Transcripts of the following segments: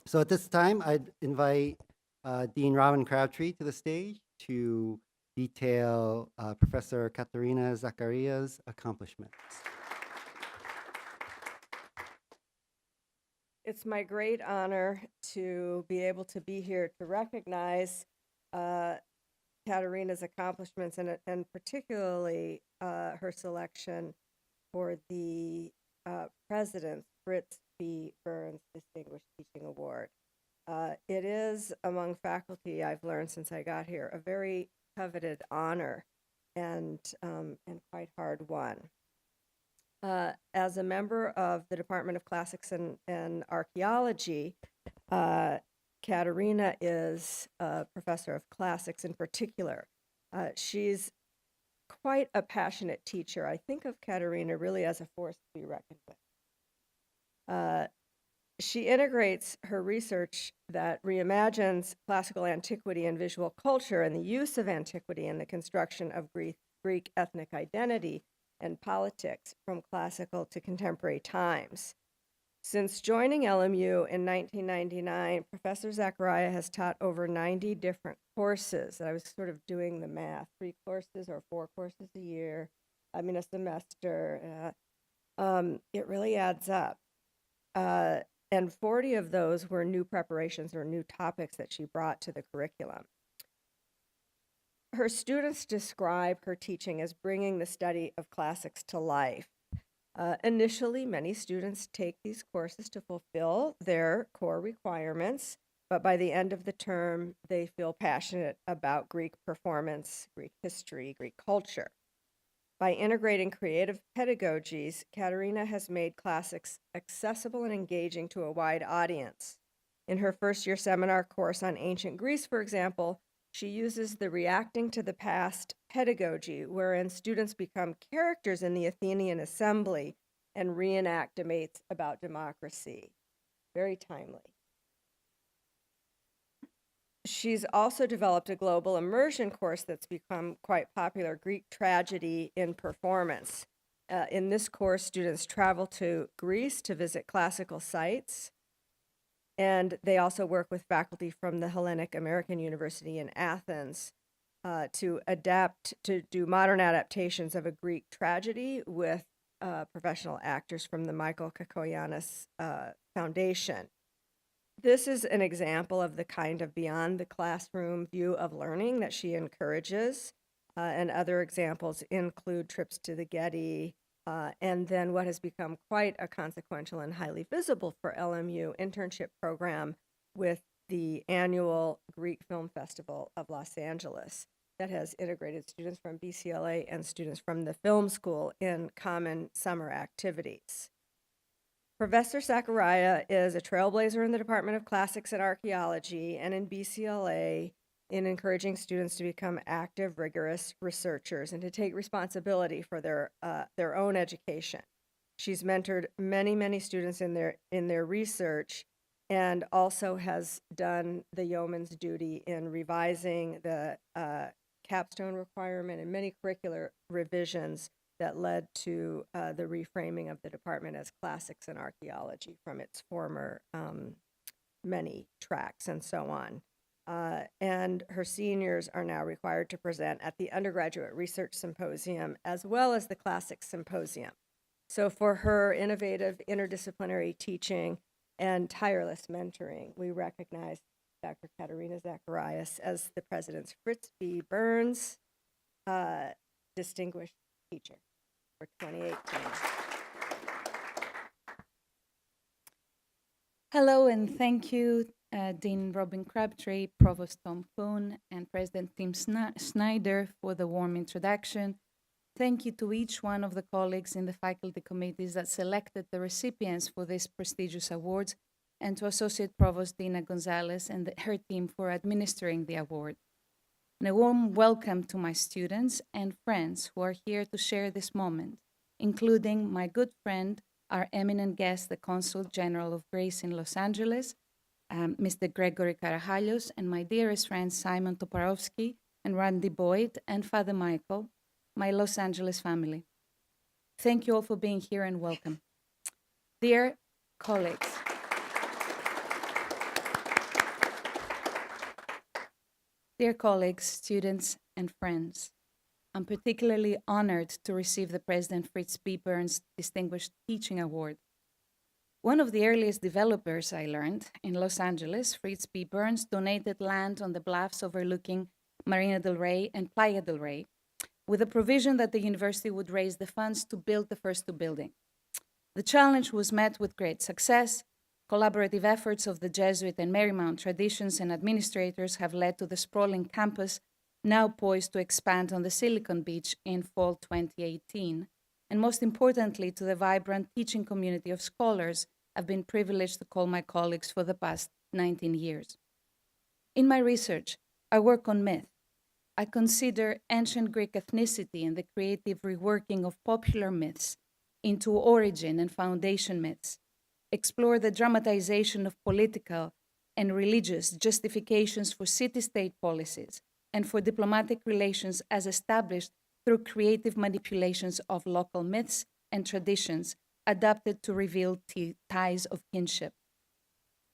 So at this time, I'd invite Dean Robbin Crabtree to the stage to detail Professor Katerina Zacharia's accomplishments. It's my great honor to be able to be here to recognize Katerina's accomplishments and particularly her selection for the President's Fritz B. Burns Distinguished Teaching Award. It is, among faculty, I've learned since I got here, a very coveted honor and quite hard won. As a member of the Department of Classics and Archaeology, Katerina is a professor of classics in particular. She's quite a passionate teacher. I think of Katerina really as a force to be reckoned with. She integrates her research that reimagines classical antiquity and visual culture and the use of antiquity in the construction of Greek ethnic identity and politics from classical to contemporary times. Since joining LMU in 1999, Professor Zacharia has taught over 90 different courses. I was sort of doing the math, 3 courses or 4 courses a semester. It really adds up. And 40 of those were new preparations or new topics that she brought to the curriculum. Her students describe her teaching as bringing the study of classics to life. Initially, many students take these courses to fulfill their core requirements, but by the end of the term, they feel passionate about Greek performance, Greek history, Greek culture. By integrating creative pedagogies, Katerina has made classics accessible and engaging to a wide audience. In her first-year seminar course on ancient Greece, for example, she uses the reacting to the past pedagogy, wherein students become characters in the Athenian assembly and reenact debates about democracy. Very timely. She's also developed a global immersion course that's become quite popular, Greek Tragedy in Performance. In this course, students travel to Greece to visit classical sites, and they also work with faculty from the Hellenic American University in Athens to do modern adaptations of a Greek tragedy with professional actors from the Michael Kakoyannis Foundation. This is an example of the kind of beyond the classroom view of learning that she encourages, and other examples include trips to the Getty, and then what has become quite a consequential and highly visible for LMU internship program with the annual Greek Film Festival of Los Angeles that has integrated students from BCLA and students from the film school in common summer activities. Professor Zacharia is a trailblazer in the Department of Classics and Archaeology and in BCLA in encouraging students to become active, rigorous researchers and to take responsibility for their own education. She's mentored many, many students in their research and also has done the yeoman's duty in revising the capstone requirement and many curricular revisions that led to the reframing of the department as classics and archaeology from its former many tracks and so on. And her seniors are now required to present at the Undergraduate Research Symposium as well as the Classics Symposium. So for her innovative interdisciplinary teaching and tireless mentoring, we recognize Dr. Katerina Zacharia as the President's Fritz B. Burns Distinguished Teacher for 2018. Hello, and thank you, Dean Robbin Crabtree, Provost Poon, and President Tim Snyder for the warm introduction. Thank you to each one of the colleagues in the faculty committees that selected the recipients for these prestigious awards, and to Associate Provost Dina Gonzalez and her team for administering the award. And a warm welcome to my students and friends who are here to share this moment, including my good friend, our eminent guest, the Consul General of Greece in Los Angeles, Mr. Gregory Karahaglios, and my dearest friends Simon Toporowski and Randy Boyd and Father Michael, my Los Angeles family. Thank you all for being here and welcome. Dear colleagues, Dear colleagues, students, and friends, I'm particularly honored to receive the President Fritz B. Burns Distinguished Teaching Award. One of the earliest developers I learned in Los Angeles, Fritz B. Burns, donated land on the bluffs overlooking Marina del Rey and Playa del Rey, with a provision that the university would raise the funds to build the first two buildings. The challenge was met with great success. Collaborative efforts of the Jesuit and Marymount traditions and administrators have led to the sprawling campus, now poised to expand on the Silicon Beach in fall 2018, and most importantly, to the vibrant teaching community of scholars I've been privileged to call my colleagues for the past 19 years. In my research, I work on myth. I consider ancient Greek ethnicity and the creative reworking of popular myths into origin and foundation myths, explore the dramatization of political and religious justifications for city-state policies and for diplomatic relations as established through creative manipulations of local myths and traditions adapted to reveal ties of kinship.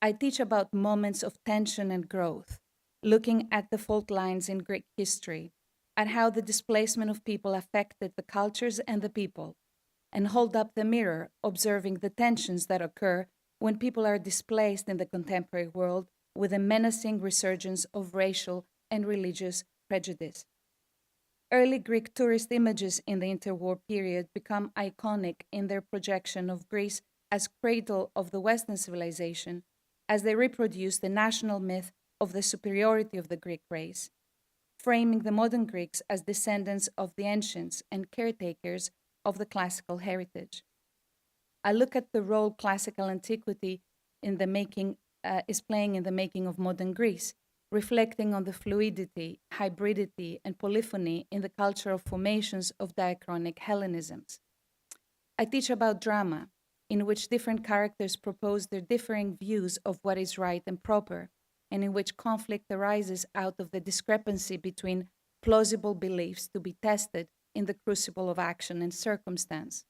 I teach about moments of tension and growth, looking at the fault lines in Greek history, at how the displacement of people affected the cultures and the people, and hold up the mirror, observing the tensions that occur when people are displaced in the contemporary world with a menacing resurgence of racial and religious prejudice. Early Greek tourist images in the interwar period become iconic in their projection of Greece as cradle of the Western civilization, as they reproduce the national myth of the superiority of the Greek race, framing the modern Greeks as descendants of the ancients and caretakers of the classical heritage. I look at the role classical antiquity is playing in the making of modern Greece, reflecting on the fluidity, hybridity, and polyphony in the cultural formations of diachronic Hellenisms. I teach about drama, in which different characters propose their differing views of what is right and proper, and in which conflict arises out of the discrepancy between plausible beliefs to be tested in the crucible of action and circumstance.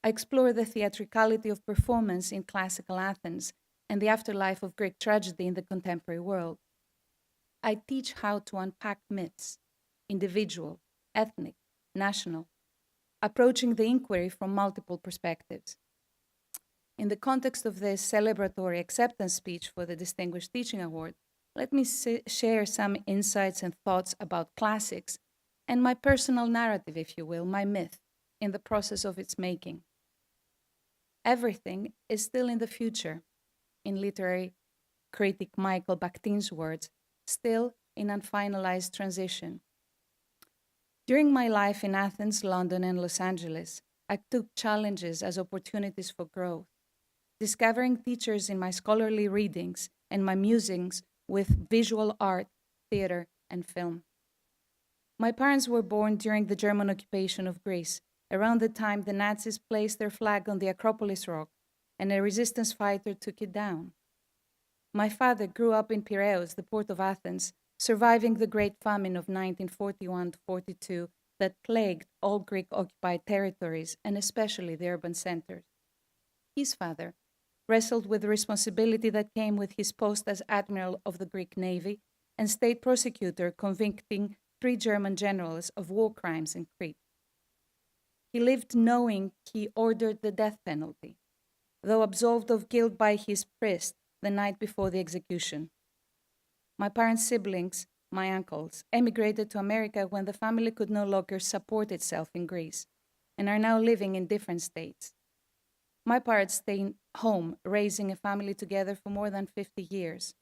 I explore the theatricality of performance in classical Athens and the afterlife of Greek tragedy in the contemporary world. I teach how to unpack myths, individual, ethnic, national, approaching the inquiry from multiple perspectives. In the context of this celebratory acceptance speech for the Distinguished Teaching Award, let me share some insights and thoughts about classics and my personal narrative, if you will, my myth, in the process of its making. Everything is still in the future, in literary critic Michael Bakhtin's words, still in unfinalized transition. During my life in Athens, London, and Los Angeles, I took challenges as opportunities for growth, discovering teachers in my scholarly readings and my musings with visual art, theater, and film. My parents were born during the German occupation of Greece, around the time the Nazis placed their flag on the Acropolis rock and a resistance fighter took it down. My father grew up in Piraeus, the port of Athens, surviving the Great Famine of 1941-42 that plagued all Greek-occupied territories and especially the urban centers. His father wrestled with the responsibility that came with his post as Admiral of the Greek Navy and state prosecutor convicting 3 German generals of war crimes in Crete. He lived knowing he ordered the death penalty, though absolved of guilt by his priest the night before the execution. My parents' siblings, my uncles, emigrated to America when the family could no longer support itself in Greece and are now living in different states. My parents stayed home, raising a family together for more than 50 years,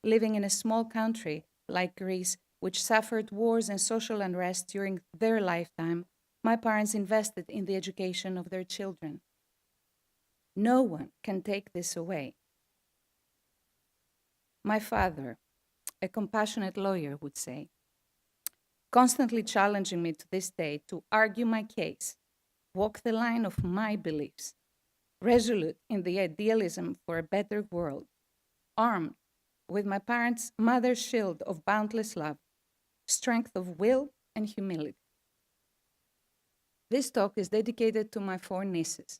living in a small country like Greece, which suffered wars and social unrest during their lifetime. My parents invested in the education of their children. No one can take this away. My father, a compassionate lawyer, would say, constantly challenging me to this day to argue my case, walk the line of my beliefs, resolute in the idealism for a better world, armed with my parents' mother's shield of boundless love, strength of will, and humility. This talk is dedicated to my 4 nieces.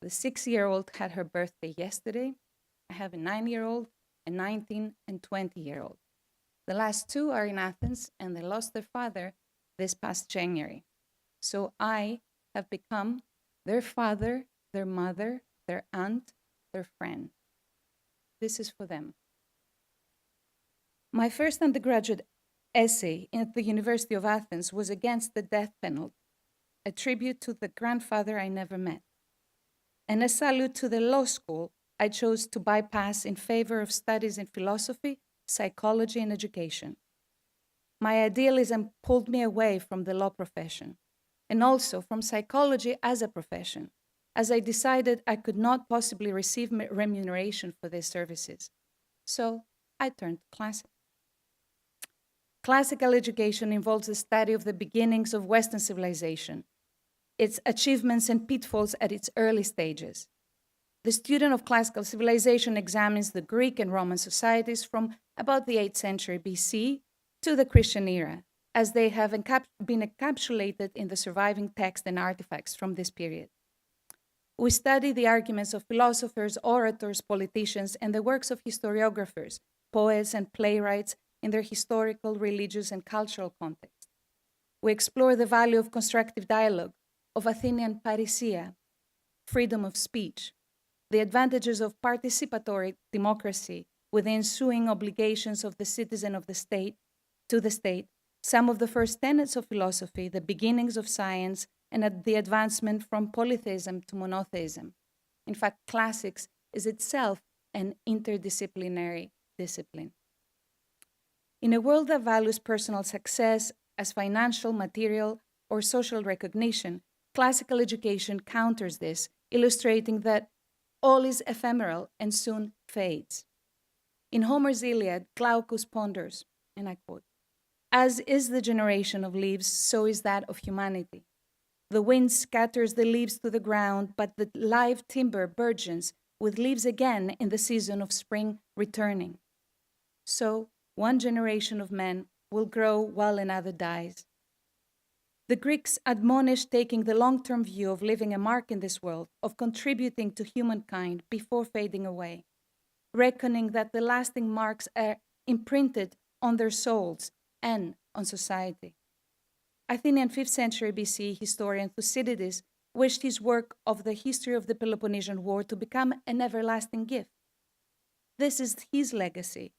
The 6-year-old had her birthday yesterday. I have a 9-year-old, a 19, and 20-year-old. The last two are in Athens, and they lost their father this past January. So I have become their father, their mother, their aunt, their friend. This is for them. My first undergraduate essay at the University of Athens was against the death penalty, a tribute to the grandfather I never met, and a salute to the law school I chose to bypass in favor of studies in philosophy, psychology, and education. My idealism pulled me away from the law profession, and also from psychology as a profession, as I decided I could not possibly receive remuneration for these services. So I turned to classics. Classical education involves the study of the beginnings of Western civilization, its achievements and pitfalls at its early stages. The student of classical civilization examines the Greek and Roman societies from about the 8th century BC to the Christian era, as they have been encapsulated in the surviving texts and artifacts from this period. We study the arguments of philosophers, orators, politicians, and the works of historiographers, poets, and playwrights in their historical, religious, and cultural context. We explore the value of constructive dialogue, of Athenian parousia, freedom of speech, the advantages of participatory democracy with the ensuing obligations of the citizen of the state to the state, some of the first tenets of philosophy, the beginnings of science, and the advancement from polytheism to monotheism. In fact, classics is itself an interdisciplinary discipline. In a world that values personal success as financial, material, or social recognition, classical education counters this, illustrating that all is ephemeral and soon fades. In Homer's Iliad, Glaucus ponders, and I quote, "As is the generation of leaves, so is that of humanity. The wind scatters the leaves to the ground, but the live timber burgeons with leaves again in the season of spring returning. So one generation of men will grow while another dies." The Greeks admonished taking the long-term view of leaving a mark in this world, of contributing to humankind before fading away, reckoning that the lasting marks are imprinted on their souls and on society. Athenian 5th century BC historian Thucydides wished his work of the history of the Peloponnesian War to become an everlasting gift. This is his legacy.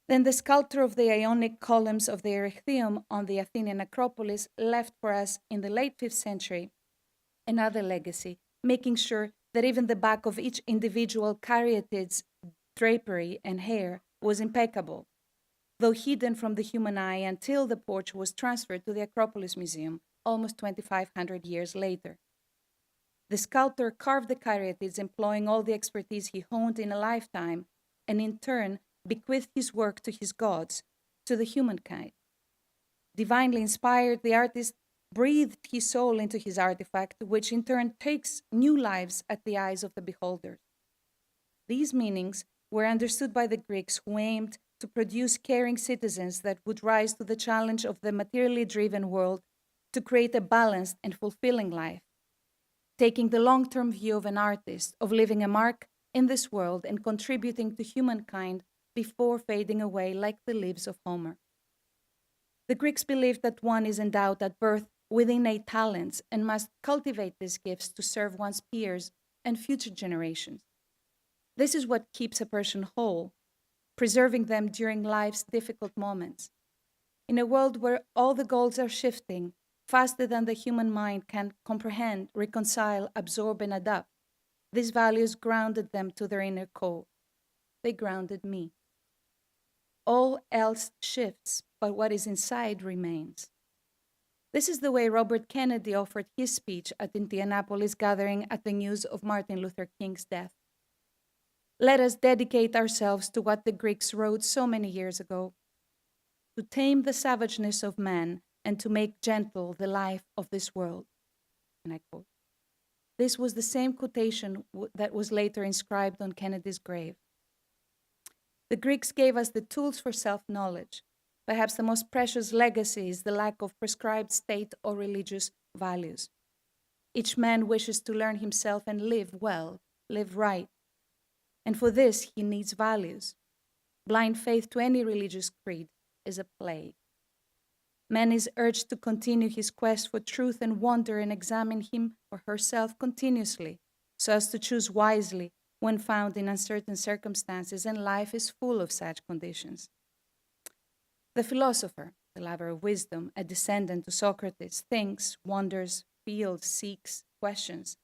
Then the sculptor of the Ionic columns of the Erechtheum on the Athenian Acropolis left for us in the late 5th century another legacy, making sure that even the back of each individual caryatid's drapery and hair was impeccable, though hidden from the human eye until the porch was transferred to the Acropolis Museum almost 2,500 years later. The sculptor carved the caryatids employing all the expertise he honed in a lifetime, and in turn bequeathed his work to his gods, to the humankind. Divinely inspired, the artist breathed his soul into his artifact, which in turn takes new lives at the eyes of the beholders. These meanings were understood by the Greeks, who aimed to produce caring citizens that would rise to the challenge of the materially driven world to create a balanced and fulfilling life, taking the long-term view of an artist, of leaving a mark in this world and contributing to humankind before fading away like the leaves of Homer. The Greeks believed that one is endowed at birth with innate talents and must cultivate these gifts to serve one's peers and future generations. This is what keeps a person whole, preserving them during life's difficult moments. In a world where all the goals are shifting faster than the human mind can comprehend, reconcile, absorb, and adapt, these values grounded them to their inner core. They grounded me. All else shifts, but what is inside remains. This is the way Robert Kennedy offered his speech at Indianapolis gathering at the news of Martin Luther King's death. Let us dedicate ourselves to what the Greeks wrote so many years ago, to tame the savageness of man and to make gentle the life of this world. And I quote. This was the same quotation that was later inscribed on Kennedy's grave. The Greeks gave us the tools for self-knowledge. Perhaps the most precious legacy is the lack of prescribed state or religious values. Each man wishes to learn himself and live well, live right. And for this, he needs values. Blind faith to any religious creed is a plague. Man is urged to continue his quest for truth and wonder and examine him or herself continuously, so as to choose wisely when found in uncertain circumstances, and life is full of such conditions. The philosopher, the lover of wisdom, a descendant to Socrates, thinks, wonders, feels, seeks, questions.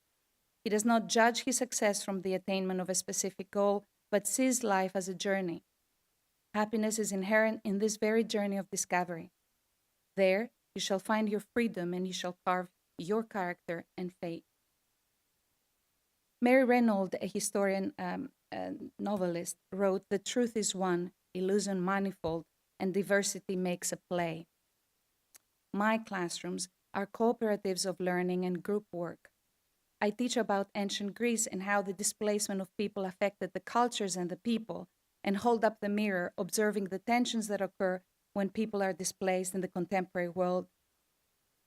He does not judge his success from the attainment of a specific goal, but sees life as a journey. Happiness is inherent in this very journey of discovery. There, you shall find your freedom and you shall carve your character and fate. Mary Renault, a historian novelist, wrote, "The truth is one, illusion manifold, and diversity makes a play." My classrooms are cooperatives of learning and group work. I teach about ancient Greece and how the displacement of people affected the cultures and the people, and hold up the mirror, observing the tensions that occur when people are displaced in the contemporary world.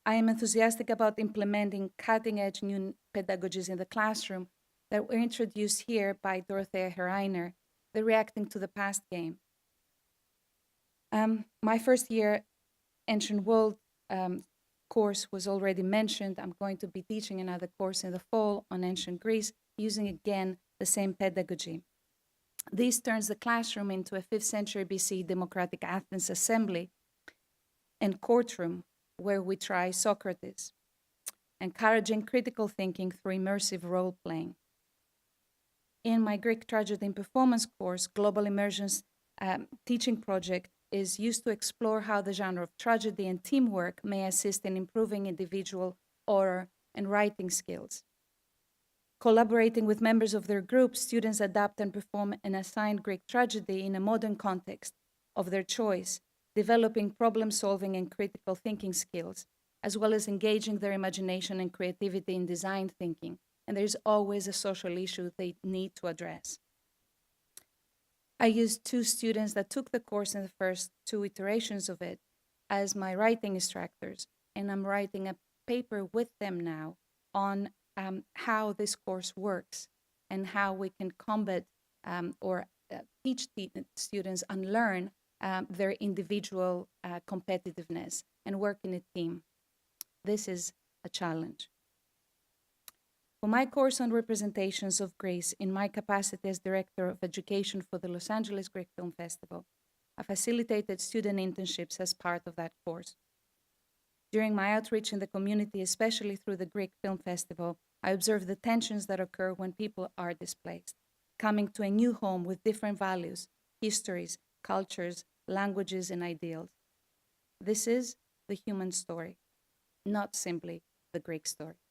I am enthusiastic about implementing cutting-edge new pedagogies in the classroom that were introduced here by Dorothea Herreiner, the Reacting to the Past game. My first year Ancient World course was already mentioned. I'm going to be teaching another course in the fall on ancient Greece, using again the same pedagogy. This turns the classroom into a 5th century BC democratic Athens assembly and courtroom where we try Socrates, encouraging critical thinking through immersive role-playing. In my Greek tragedy and performance course, Global Immersion's teaching project is used to explore how the genre of tragedy and teamwork may assist in improving individual oral and writing skills. Collaborating with members of their group, students adapt and perform an assigned Greek tragedy in a modern context of their choice, developing problem-solving and critical thinking skills, as well as engaging their imagination and creativity in design thinking. And there's always a social issue they need to address. I used 2 students that took the course in the first 2 iterations of it as my writing instructors, and I'm writing a paper with them now on how this course works and how we can combat or teach students and learn their individual competitiveness and work in a team. This is a challenge. For my course on representations of Greece, in my capacity as Director of Education for the Los Angeles Greek Film Festival, I facilitated student internships as part of that course. During my outreach in the community, especially through the Greek Film Festival, I observed the tensions that occur when people are displaced, coming to a new home with different values, histories, cultures, languages, and ideals. This is the human story, not simply the Greek story.